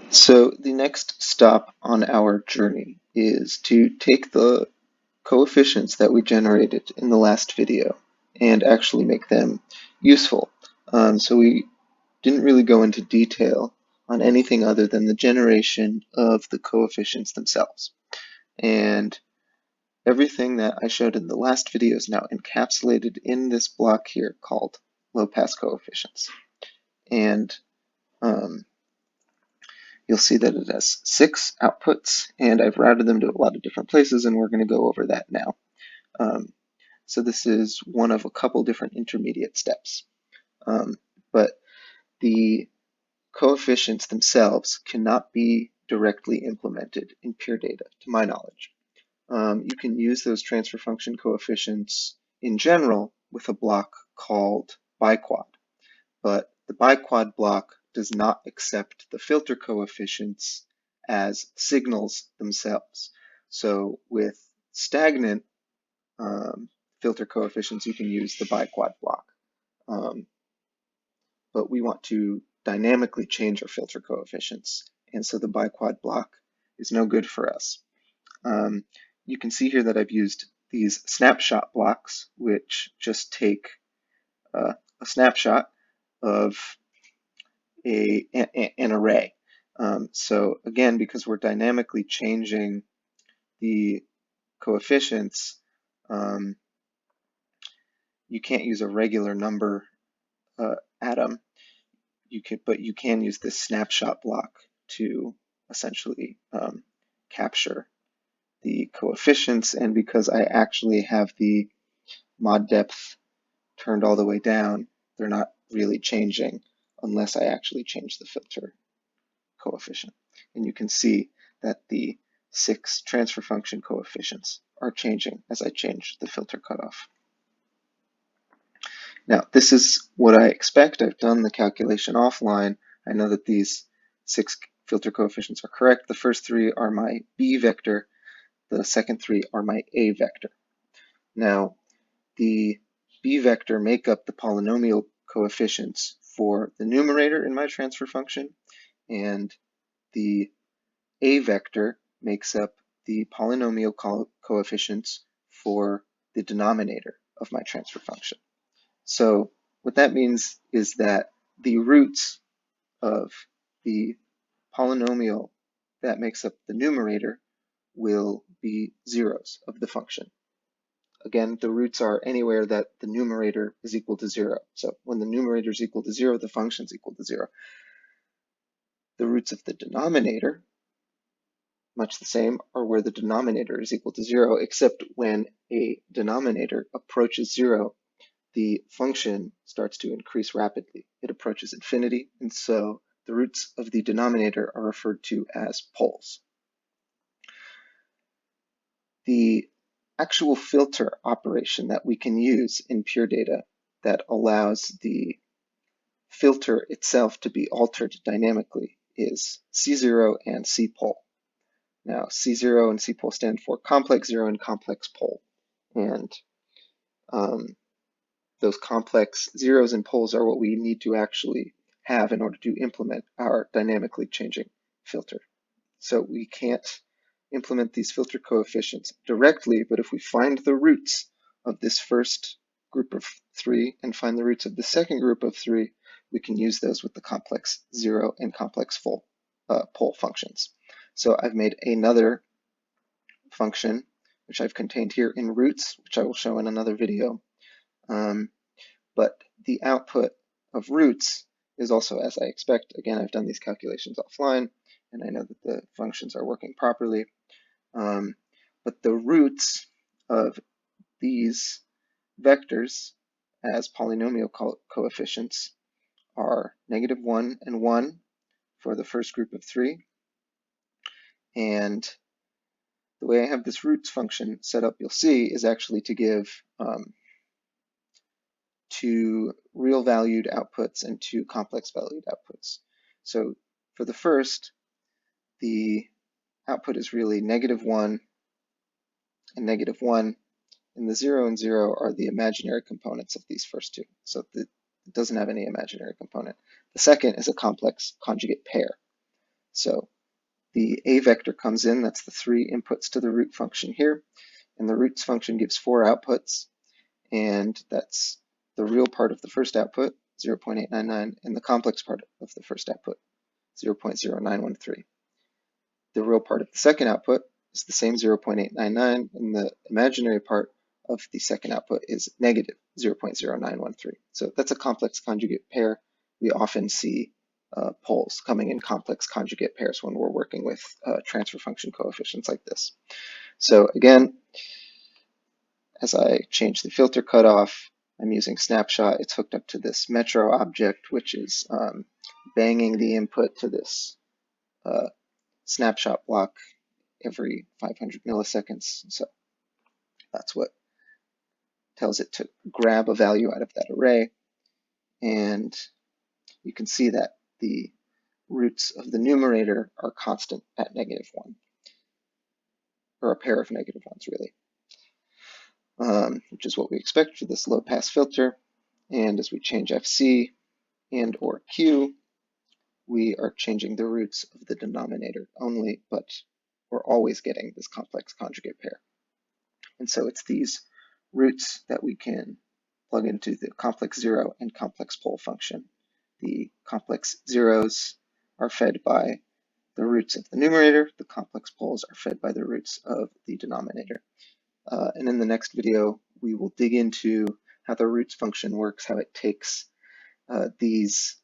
So the next stop on our journey is to take the coefficients that we generated in the last video and actually make them useful. So we didn't really go into detail on anything other than the generation of the coefficients themselves. And everything that I showed in the last video is now encapsulated in this block here called low-pass coefficients. And you'll see that it has 6 outputs, and I've routed them to a lot of different places, and we're going to go over that now. So this is one of a couple different intermediate steps. But the coefficients themselves cannot be directly implemented in PureData, to my knowledge. You can use those transfer function coefficients in general with a block called biquad, but the biquad block does not accept the filter coefficients as signals themselves. So with stagnant filter coefficients, you can use the biquad block. But we want to dynamically change our filter coefficients, and so the biquad block is no good for us. You can see here that I've used these snapshot blocks, which just take a snapshot of an array. So again, because we're dynamically changing the coefficients, you can't use a regular number atom. But you can use this snapshot block to essentially capture the coefficients. And because I actually have the mod depth turned all the way down, they're not really changing unless I actually change the filter coefficient. And you can see that the 6 transfer function coefficients are changing as I change the filter cutoff. Now, this is what I expect. I've done the calculation offline. I know that these 6 filter coefficients are correct. The first 3 are my B vector. The second 3 are my A vector. Now, the B vector make up the polynomial coefficients for the numerator in my transfer function, and the A vector makes up the polynomial coefficients for the denominator of my transfer function. So what that means is that the roots of the polynomial that makes up the numerator will be zeros of the function. Again, the roots are anywhere that the numerator is equal to 0. So when the numerator is equal to 0, the function is equal to 0. The roots of the denominator, much the same, are where the denominator is equal to 0, except when a denominator approaches 0, the function starts to increase rapidly. It approaches infinity, and so the roots of the denominator are referred to as poles. The actual filter operation that we can use in PureData that allows the filter itself to be altered dynamically is czero and cpole. Now, czero and cpole stand for complex zero and complex pole, and those complex zeros and poles are what we need to actually have in order to implement our dynamically changing filter. So we can't implement these filter coefficients directly, but if we find the roots of this first group of 3 and find the roots of the second group of 3, we can use those with the complex zero and complex pole functions. So I've made another function, which I've contained here in roots, which I will show in another video. But the output of roots is also as I expect. Again, I've done these calculations offline, and I know that the functions are working properly. But the roots of these vectors as polynomial coefficients are -1 and 1 for the first group of 3. And the way I have this roots function set up, you'll see, is actually to give 2 real valued outputs and 2 complex valued outputs. So for the first, the output is really -1 and -1, and the 0 and 0 are the imaginary components of these first 2. So it doesn't have any imaginary component. The second is a complex conjugate pair. So the A vector comes in, that's the 3 inputs to the root function here, and the roots function gives 4 outputs, and that's the real part of the first output, 0.899, and the complex part of the first output, 0.0913. The real part of the second output is the same 0.899, and the imaginary part of the second output is negative 0.0913. So that's a complex conjugate pair. We often see poles coming in complex conjugate pairs when we're working with transfer function coefficients like this. So again, as I change the filter cutoff, I'm using snapshot. It's hooked up to this metro object, which is banging the input to this snapshot block every 500 milliseconds. So that's what tells it to grab a value out of that array. And you can see that the roots of the numerator are constant at -1, or a pair of negative ones, really, which is what we expect for this low pass filter. And as we change FC and or Q, we are changing the roots of the denominator only, but we're always getting this complex conjugate pair. And so it's these roots that we can plug into the complex zero and complex pole function. The complex zeros are fed by the roots of the numerator. The complex poles are fed by the roots of the denominator. And in the next video, we will dig into how the roots function works, how it takes these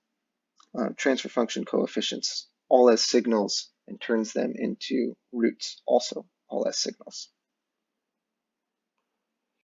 transfer function coefficients all as signals and turns them into roots also all as signals.